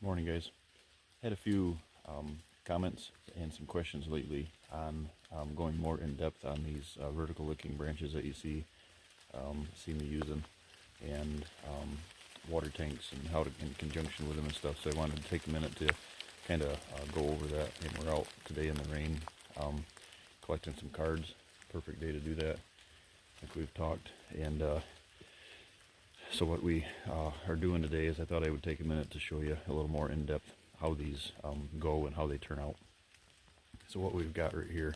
Morning, guys. Had a few comments and some questions lately on going more in depth on these vertical licking branches that you see me using, and water tanks and how to in conjunction with them and stuff. So I wanted to take a minute to kind of go over that. And we're out today in the rain, collecting some cards. Perfect day to do that, like we've talked. And so what we are doing today is I thought I would take a minute to show you a little more in depth how these go and how they turn out. So what we've got right here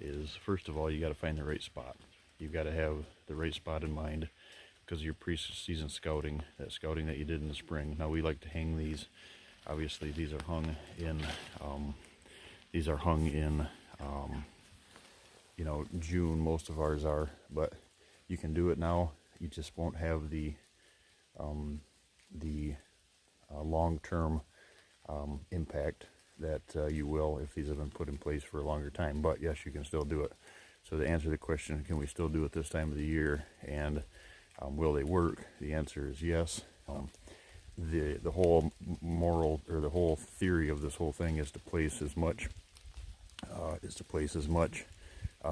is, first of all, you got to find the right spot. You've got to have the right spot in mind because of your pre-season scouting, that scouting that you did in the spring. Now we like to hang these. Obviously, these are hung in June. Most of ours are, but you can do it now. You just won't have the long-term impact that you will if these have been put in place for a longer time. But yes, you can still do it. So to answer the question, can we still do it this time of the year, and will they work? The answer is yes. The whole moral, or the whole theory of this whole thing is to place as much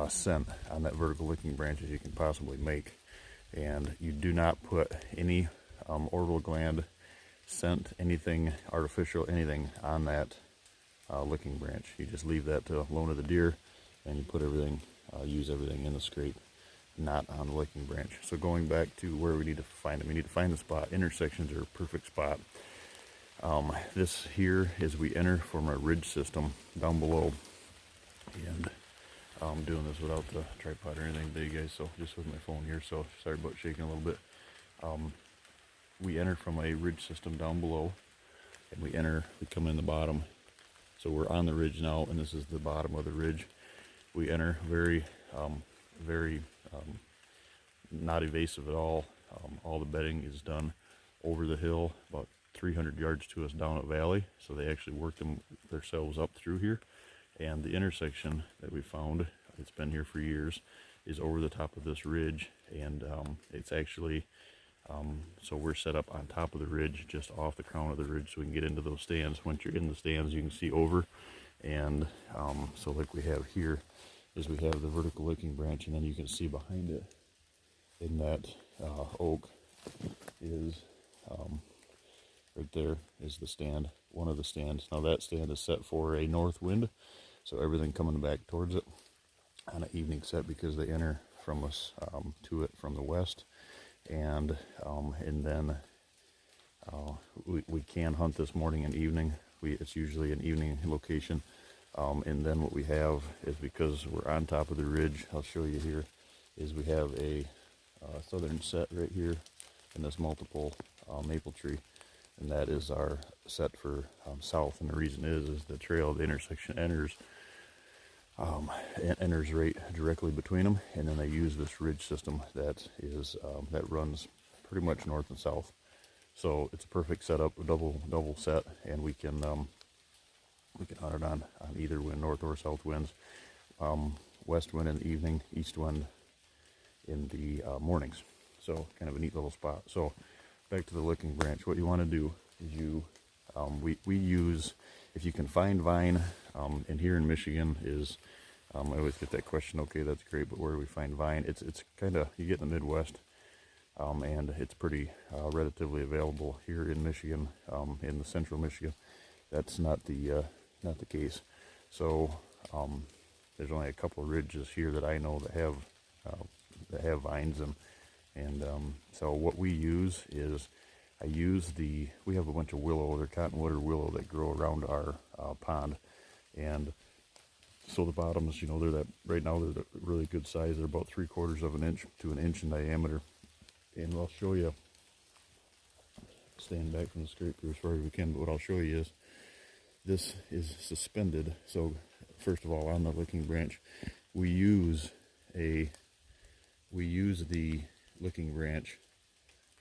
scent on that vertical licking branch as you can possibly make. And you do not put any orbital gland, scent, anything artificial, anything on that licking branch. You just leave that to alone of the deer, and you put everything, use everything in the scrape, not on the licking branch. So going back to where we need to find them, we need to find the spot. Intersections are a perfect spot. This here is we enter from a ridge system down below, and I'm doing this without the tripod or anything big, guys, so just with my phone here, so sorry about shaking a little bit. We enter from a ridge system down below, and we come in the bottom. So we're on the ridge now, and this is the bottom of the ridge. We enter very not evasive at all. All the bedding is done over the hill, about 300 yards to us down a valley, so they actually work themselves up through here. And the intersection that we found, it's been here for years, is over the top of this ridge, and it's actually so we're set up on top of the ridge, just off the crown of the ridge, so we can get into those stands. Once you're in the stands, you can see over. And so like we have here is we have the vertical licking branch, and then you can see behind it in that oak is right there is the stand, one of the stands. Now that stand is set for a north wind, so everything coming back towards it on an evening set, because they enter from us to it from the west. And then we can hunt this morning and evening. It's usually an evening location. And then what we have is, because we're on top of the ridge, I'll show you here, is we have a southern set right here in this multiple maple tree, and that is our set for south. And the reason is the trail, the intersection enters right directly between them, and then they use this ridge system that runs pretty much north and south. So it's a perfect setup, a double set, and we can hunt it on either wind, north or south winds. West wind in the evening, east wind in the mornings. So kind of a neat little spot. So back to the licking branch. What you want to do is we use, if you can find vine, and here in Michigan is, I always get that question, okay, that's great, but where do we find vine? It's kind of, you get in the Midwest, and it's pretty relatively available here in Michigan, in the central Michigan. That's not the case. So there's only a couple of ridges here that I know that have vines, and so what we use is, we have a bunch of willow, they're cottonwood or willow, that grow around our pond. And so the bottoms, right now they're a really good size. They're about 3/4 of an inch to an inch in diameter. And I'll show you, staying back from the scrape here as far as we can, but what I'll show you is, this is suspended. So first of all, on the licking branch, we use the licking branch.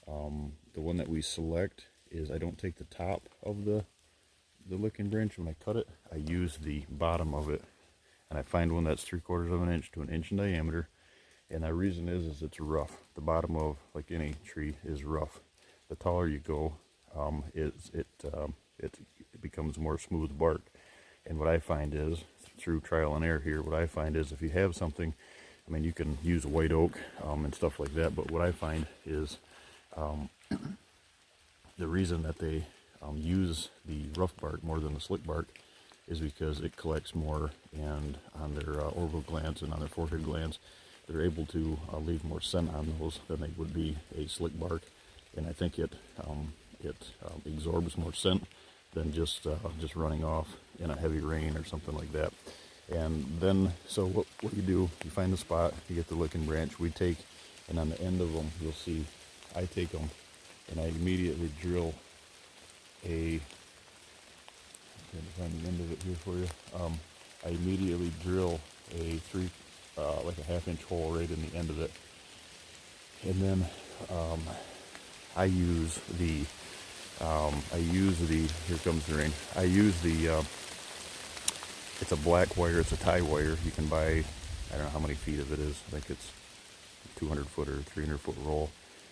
The one that we select is, I don't take the top of the licking branch when I cut it. I use the bottom of it, and I find one that's 3/4 of an inch to an inch in diameter. And the reason is it's rough. The bottom of, like any tree, is rough. The taller you go, it becomes more smooth bark. And what I find is, through trial and error here, what I find is if you have something, I mean, you can use white oak and stuff like that, but what I find is the reason that they use the rough bark more than the slick bark is because it collects more, and on their orbital glands and on their forehead glands, they're able to leave more scent on those than they would be a slick bark. And I think it absorbs more scent than just running off in a heavy rain or something like that. And then, so what you do, you find the spot, you get the licking branch, we take, and on the end of them, you'll see, I take them, and I immediately drill a, I'm trying to find the end of it here for you, I immediately drill a like a 1/2 inch hole right in the end of it. And then I use the, here comes the rain, I use the, it's a black wire, it's a tie wire. You can buy, I don't know how many feet of it is, I think it's 200 foot or 300 foot roll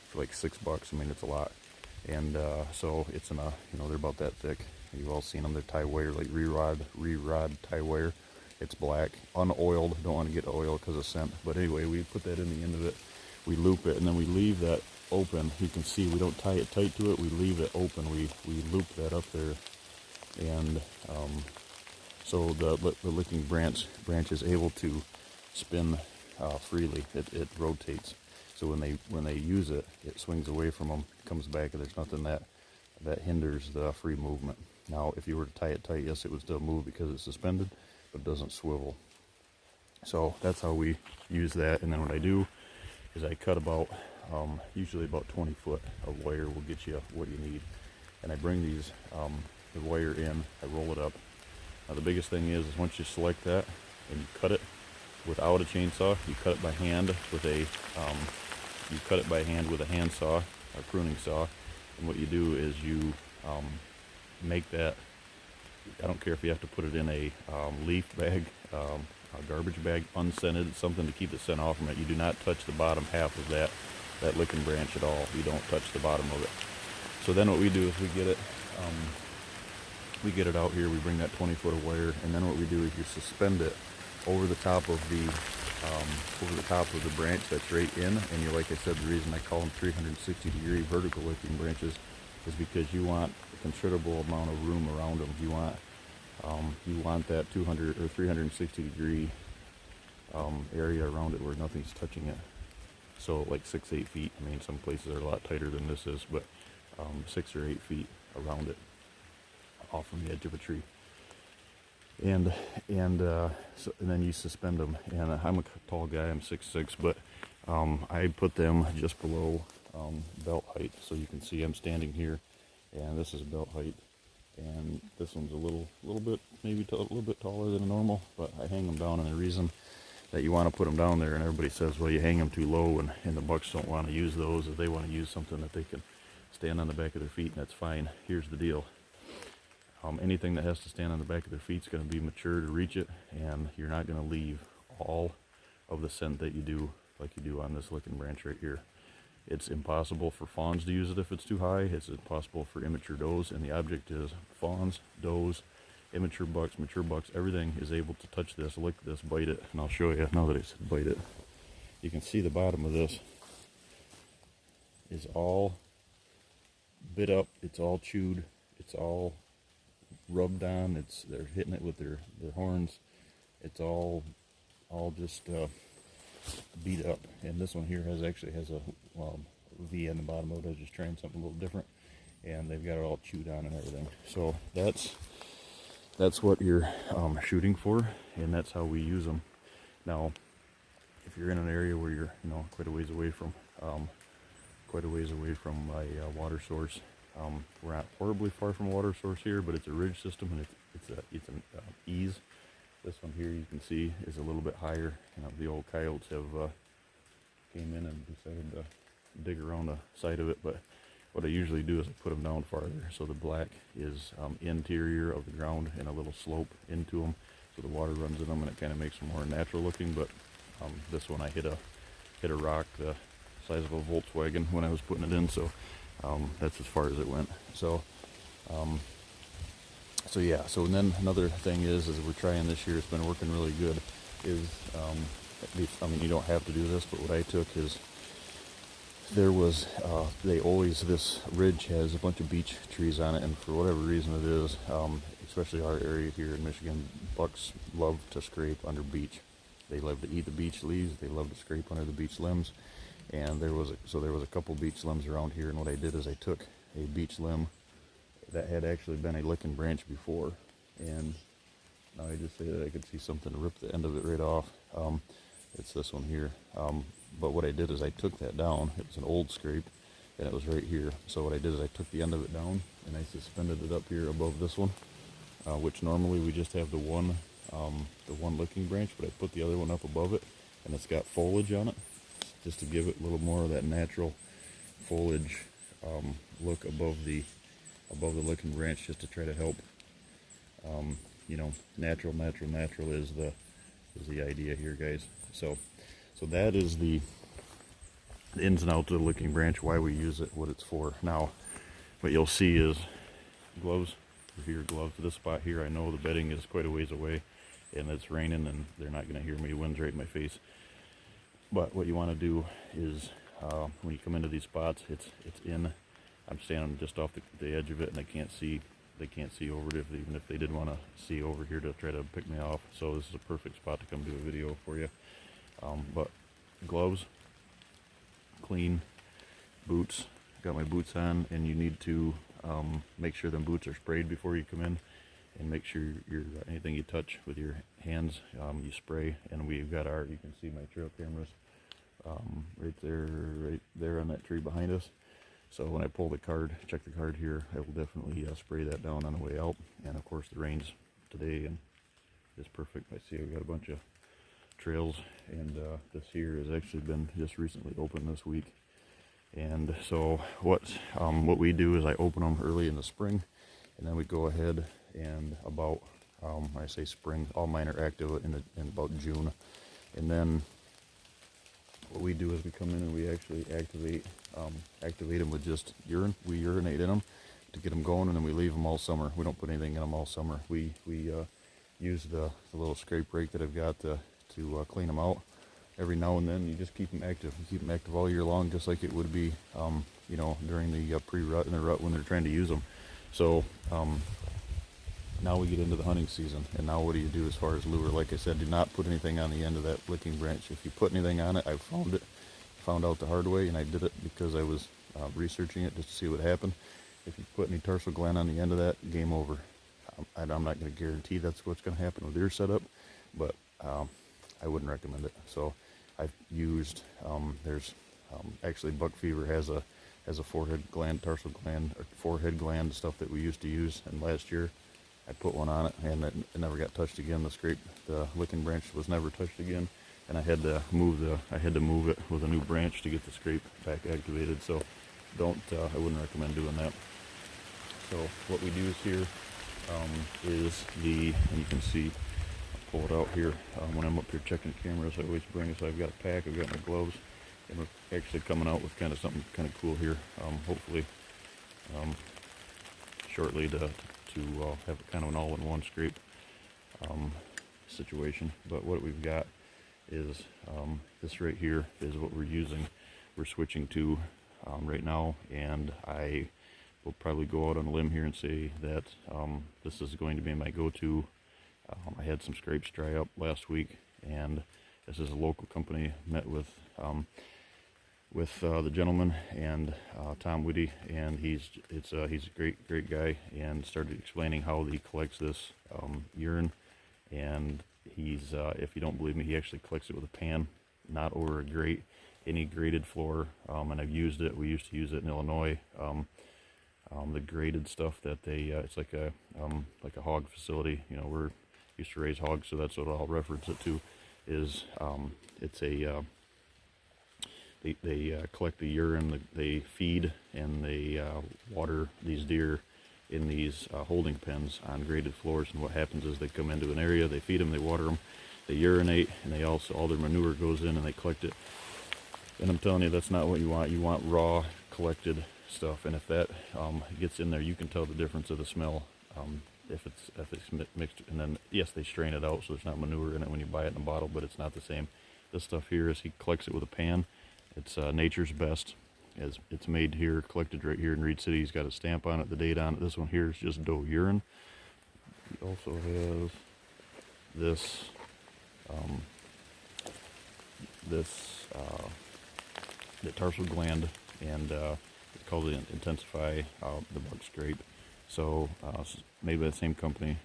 for like $6. I mean, it's a lot. And so it's in a, you know, they're about that thick. You've all seen them, they're tie wire, like re-rod tie wire. It's black, unoiled, don't want to get oil because of scent. But anyway, we put that in the end of it, we loop it, and then we leave that open. You can see we don't tie it tight to it, we leave it open, we loop that up there. And so the licking branch is able to spin freely. It rotates. So when they use it, it swings away from them, comes back, and there's nothing that hinders the free movement. Now, if you were to tie it tight, yes, it would still move because it's suspended, but it doesn't swivel. So that's how we use that. And then what I do is I cut about, usually about 20 foot of wire will get you what you need. And I bring these, the wire in, I roll it up. Now the biggest thing is once you select that and you cut it without a chainsaw, you cut it by hand with a, hand saw, or pruning saw. And what you do is you make that, I don't care if you have to put it in a leaf bag, a garbage bag, unscented, something to keep the scent off from it. You do not touch the bottom half of that licking branch at all. You don't touch the bottom of it. So then what we do is we get it out here, we bring that 20 foot of wire, and then what we do is you suspend it over the top of the branch that's right in. And you're, like I said, the reason I call them 360-degree vertical licking branches is because you want a considerable amount of room around them. You want that 200 or 360-degree area around it where nothing's touching it. So like 6-8 feet. I mean, some places are a lot tighter than this is, but 6 or 8 feet around it, off from the edge of a tree. And then you suspend them. And I'm a tall guy, I'm 6'6", but I put them just below belt height, so you can see I'm standing here, and this is belt height, and this one's a little bit, maybe a little bit taller than normal, but I hang them down. And the reason that you want to put them down there, and everybody says, well, you hang them too low, and the bucks don't want to use those, if they want to use something that they can stand on the back of their feet, and that's fine. Here's the deal. Anything that has to stand on the back of their feet is going to be mature to reach it, and you're not going to leave all of the scent that you do like you do on this licking branch right here. It's impossible for fawns to use it if it's too high. It's impossible for immature does, and the object is fawns, does, immature bucks, mature bucks, everything is able to touch this, lick this, bite it. And I'll show you now that I said bite it. You can see the bottom of this is all bit up, it's all chewed, it's all rubbed on, they're hitting it with their horns, it's all just beat up. And this one here actually has a V in the bottom of it. I was just trying something a little different, and they've got it all chewed on and everything. So that's what you're shooting for, and that's how we use them. Now, if you're in an area where you're quite a ways away from a water source, we're not horribly far from a water source here, but it's a ridge system, and it's an ease. This one here you can see is a little bit higher. The old coyotes have came in and decided to dig around the side of it, but what I usually do is I put them down farther, so the black is interior of the ground and a little slope into them, so the water runs in them, and it kind of makes them more natural looking. But this one I hit a rock the size of a Volkswagen when I was putting it in, so that's as far as it went. So So yeah, so and then another thing is we're trying this year, it's been working really good, is, I mean, you don't have to do this, but what I took is, there was, this ridge has a bunch of beech trees on it, and for whatever reason it is, especially our area here in Michigan, bucks love to scrape under beech. They love to eat the beech leaves, they love to scrape under the beech limbs, and there was a couple beech limbs around here, and what I did is I took a beech limb that had actually been a licking branch before, and now I just say that I could see something rip the end of it right off. It's this one here. But what I did is I took that down. It was an old scrape, and it was right here. So what I did is I took the end of it down, and I suspended it up here above this one, which normally we just have the one licking branch, but I put the other one up above it, and it's got foliage on it, just to give it a little more of that natural foliage look above the licking branch, just to try to help. You know, natural is the idea here, guys. So that is the ins and outs of the licking branch, why we use it, what it's for. Now, what you'll see is gloves. Here, gloves to this spot here. I know the bedding is quite a ways away, and it's raining, and they're not going to hear me. Wind's right in my face. But what you want to do is, when you come into these spots, it's in. I'm standing just off the edge of it, and they can't see over it, even if they did want to see over here to try to pick me off. So this is a perfect spot to come do a video for you. But gloves, clean, boots, got my boots on, and you need to make sure them boots are sprayed before you come in, and make sure anything you touch with your hands, you spray. And we've got you can see my trail cameras right there on that tree behind us. So when I pull the card, check the card here, I will definitely spray that down on the way out. And of course the rain's today, and it's perfect. I see I've got a bunch of trails, and this here has actually been just recently opened this week. And so what we do is I open them early in the spring, and then we go ahead and about, I say spring, all mine are active in about June. And then what we do is we come in and we actually activate them with just urine. We urinate in them to get them going, and then we leave them all summer. We don't put anything in them all summer. We use the little scrape rake that I've got to clean them out every now and then. You just keep them active. You keep them active all year long, just like it would be, you know, during the pre-rut and the rut when they're trying to use them. So now we get into the hunting season, and now what do you do as far as lure? Like I said, do not put anything on the end of that licking branch. If you put anything on it, I found out the hard way, and I did it because I was researching it just to see what happened. If you put any tarsal gland on the end of that, game over. I'm not going to guarantee that's what's going to happen with your setup, but I wouldn't recommend it. So I've used, actually Buck Fever has a forehead gland, tarsal gland, or forehead gland stuff that we used to use, and last year I put one on it, and it never got touched again. The licking branch was never touched again, and I had to move it with a new branch to get the scrape back activated. So I wouldn't recommend doing that. So what we do here is and you can see, I'll pull it out here. When I'm up here checking cameras, I always bring it. So I've got a pack, I've got my gloves, and we're actually coming out with kind of something kind of cool here. Hopefully, shortly to have kind of an all-in-one scrape situation. But what we've got is this right here is what we're using. We're switching to right now, and I will probably go out on a limb here and say that this is going to be my go-to. I had some scrapes dry up last week, and this is a local company. Met with the gentleman, and Tom Whitty, and he's a great guy, and started explaining how he collects this urine. And he's if you don't believe me, he actually collects it with a pan, not over a grate, any grated floor. And I've used it. We used to use it in Illinois. The graded stuff that it's like a hog facility. You know, we're used to raise hogs, so that's what I'll reference it to. Is it's a they collect the urine, they feed, and they water these deer in these holding pens on graded floors. And what happens is they come into an area, they feed them, they water them, they urinate, and they also, all their manure goes in and they collect it. And I'm telling you, that's not what you want. You want raw, collected stuff. And if that gets in there, you can tell the difference of the smell if it's mixed. And then yes, they strain it out so there's not manure in it when you buy it in a bottle, but it's not the same. This stuff here is he collects it with a pan. It's Nature's Best. It's made here, collected right here in Reed City. He's got a stamp on it, the date on it. This one here is just doe urine. He also has this the tarsal gland, and it's called the Intensify the Buck Scrape. So made by the same company,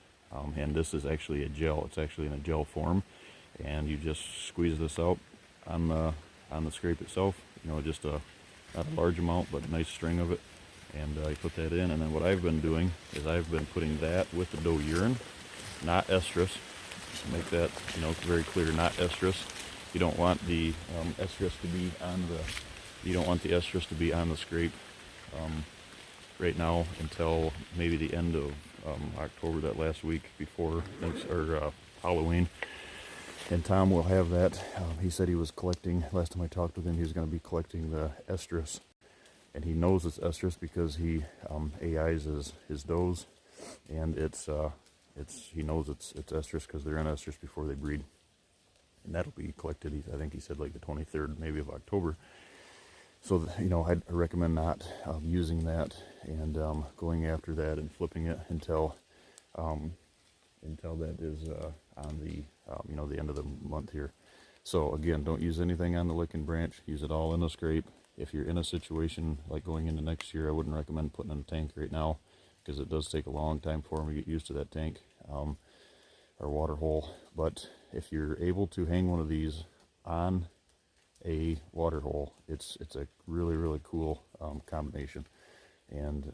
and this is actually a gel. It's actually in a gel form, and you just squeeze this out on the scrape itself. You know, just not a large amount, but a nice string of it, and you put that in. And then what I've been doing is I've been putting that with the doe urine, not estrus. Make that, you know, very clear, not estrus. You don't want the estrus to be on the. You don't want the estrus to be on the scrape right now until maybe the end of October, that last week before Halloween. And Tom will have that. He said he was collecting, last time I talked with him, he was going to be collecting the estrus. And he knows it's estrus because he AIs his does. And he knows it's estrus because they're in estrus before they breed. And that'll be collected, I think he said like the 23rd maybe of October. So, you know, I recommend not using that and going after that and flipping it until that is on the you know, the end of the month here. So again, don't use anything on the licking branch. Use it all in the scrape. If you're in a situation like going into next year, I wouldn't recommend putting in a tank right now because it does take a long time for them to get used to that tank or water hole. But if you're able to hang one of these on a water hole, it's a really cool combination. And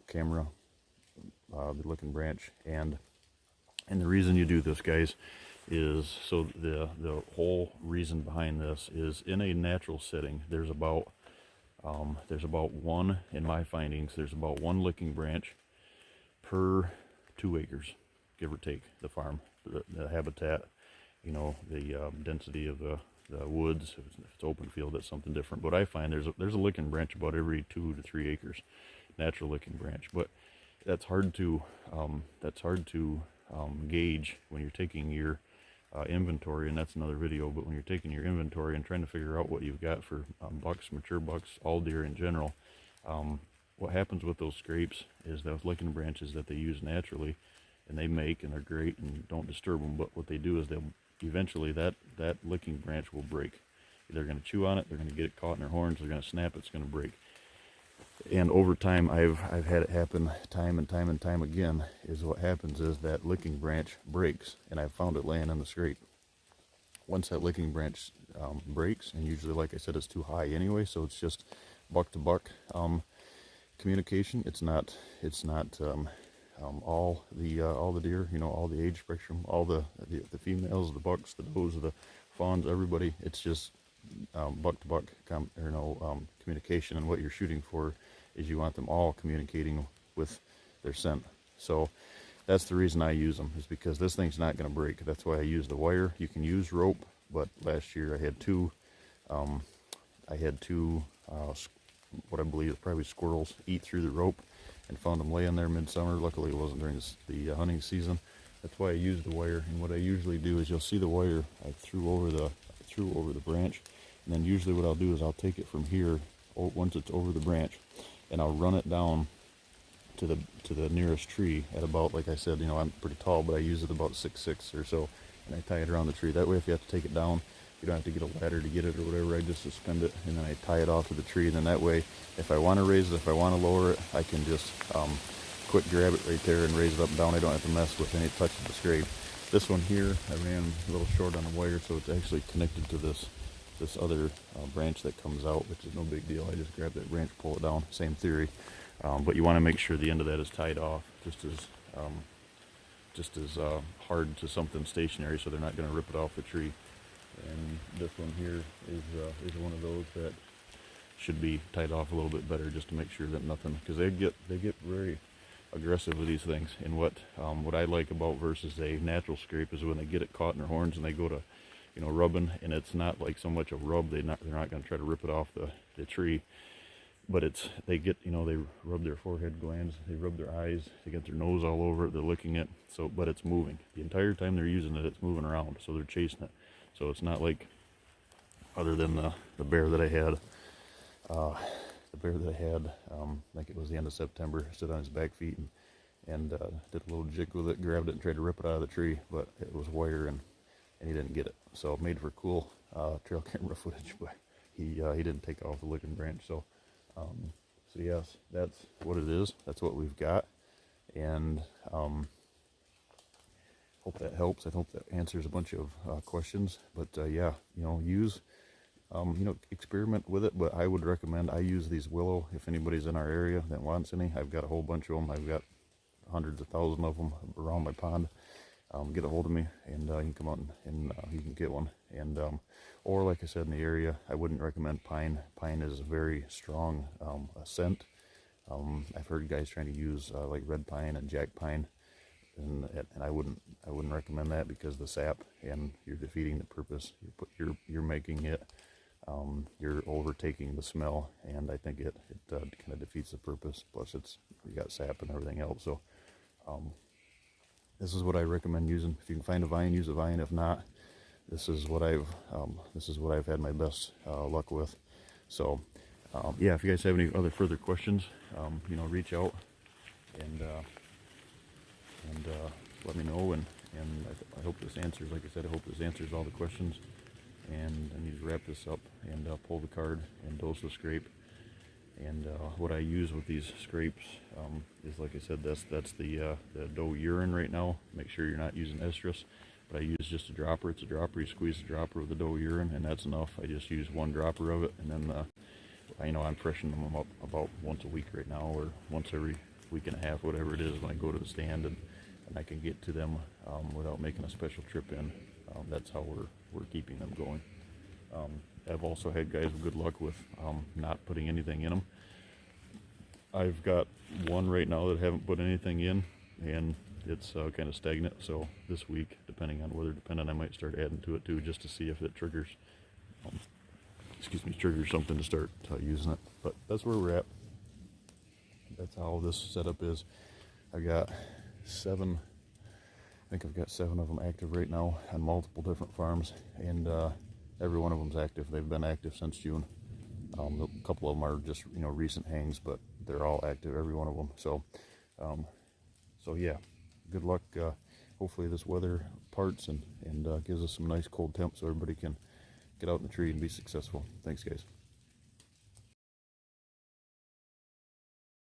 camera, the licking branch, and the reason you do this, guys, is so the whole reason behind this is in a natural setting. There's about one, in my findings, there's about one licking branch per 2 acres, give or take, the farm, the habitat, you know, the density of the woods. If it's open field, that's something different. But I find there's a licking branch about every 2 to 3 acres, natural licking branch. But that's hard to gauge when you're taking your inventory, and that's another video. But when you're taking your inventory and trying to figure out what you've got for bucks, mature bucks, all deer in general, what happens with those scrapes is those licking branches that they use naturally, and they make, and they're great, and don't disturb them. But what they do is they'll eventually that licking branch will break. They're going to chew on it. They're going to get it caught in their horns. They're going to snap. It's going to break. And over time, I've had it happen time and time again. Is what happens is that licking branch breaks, and I've found it laying in the scrape. Once that licking branch breaks, and usually, like I said, it's too high anyway, so it's just buck to buck communication. It's not all the deer, you know, all the age spectrum, all the females, the bucks, the does, the fawns, everybody. It's just buck to buck communication. And what you're shooting for is you want them all communicating with their scent. So that's the reason I use them, is because this thing's not going to break. That's why I use the wire. You can use rope, but last year I had two what I believe is probably squirrels eat through the rope, and found them laying there midsummer. Luckily it wasn't during the hunting season. That's why I use the wire. And what I usually do is, you'll see the wire I threw over the branch, and then usually what I'll do is I'll take it from here, once it's over the branch, and I'll run it down to the nearest tree at about, like I said, you know, I'm pretty tall, but I use it about 6'6" or so, and I tie it around the tree. That way, if you have to take it down, you don't have to get a ladder to get it or whatever. I just suspend it, and then I tie it off to the tree. And then that way, if I want to raise it, if I want to lower it, I can just quick grab it right there and raise it up and down. I don't have to mess with any touch of the scrape. This one here, I ran a little short on the wire, so it's actually connected to this other branch that comes out, which is no big deal. I just grab that branch, pull it down. Same theory, but you want to make sure the end of that is tied off, just as hard to something stationary, so they're not going to rip it off the tree. And this one here is one of those that should be tied off a little bit better, just to make sure that nothing, because they get very aggressive with these things. And what I like about versus a natural scrape is when they get it caught in their horns and they go to, you know, rubbing, and it's not like so much a rub. They're not going to try to rip it off the tree. but it's, they get, you know, they rub their forehead glands, they rub their eyes, they get their nose all over it, they're licking it. So, but it's moving the entire time they're using it. It's moving around, so they're chasing it. So it's not like, other than the bear that I had, I think it was the end of September, stood on his back feet and did a little jig with it, grabbed it and tried to rip it out of the tree, but it was wire and he didn't get it. So it made for cool trail camera footage, but he didn't take off the licking branch. So so yes, that's what it is. That's what we've got, and hope that helps. I hope that answers a bunch of questions. But yeah, you know, use you know, experiment with it. But I would recommend, I use these willow. If anybody's in our area that wants any, I've got a whole bunch of them. I've got hundreds of thousands of them around my pond. Get a hold of me, and you can come out and you can get one. And or like I said, in the area, I wouldn't recommend pine. Pine is a very strong scent. I've heard guys trying to use like red pine and jack pine, and I wouldn't recommend that, because the sap, and you're defeating the purpose. You're making it. You're overtaking the smell, and I think it kind of defeats the purpose. Plus, you got sap and everything else. So this is what I recommend using. If you can find a vine, use a vine. If not, this is what I've had my best luck with. So yeah, if you guys have any other further questions, you know, reach out and let me know. And I hope this answers, like I said, I hope this answers all the questions. And I need to wrap this up and pull the card and dose the scrape. And what I use with these scrapes is, like I said, that's the doe urine right now. Make sure you're not using estrus, but I use just a dropper. It's a dropper. You squeeze the dropper with the doe urine, and that's enough. I just use one dropper of it, and then I know I'm freshening them up about once a week right now, or once every week and a half, whatever it is, when I go to the stand, and I can get to them without making a special trip in. That's how we're keeping them going. I've also had guys with good luck with not putting anything in them. I've got one right now that I haven't put anything in, and it's kind of stagnant. So this week, depending on weather dependent, I might start adding to it too, just to see if it triggers triggers something to start using it. But that's where we're at. That's how this setup is. I've got seven of them active right now on multiple different farms, and every one of them's active. They've been active since June. A couple of them are just, you know, recent hangs, but they're all active, every one of them. So so yeah, good luck. Hopefully this weather parts and gives us some nice cold temps, so everybody can get out in the tree and be successful. Thanks, guys.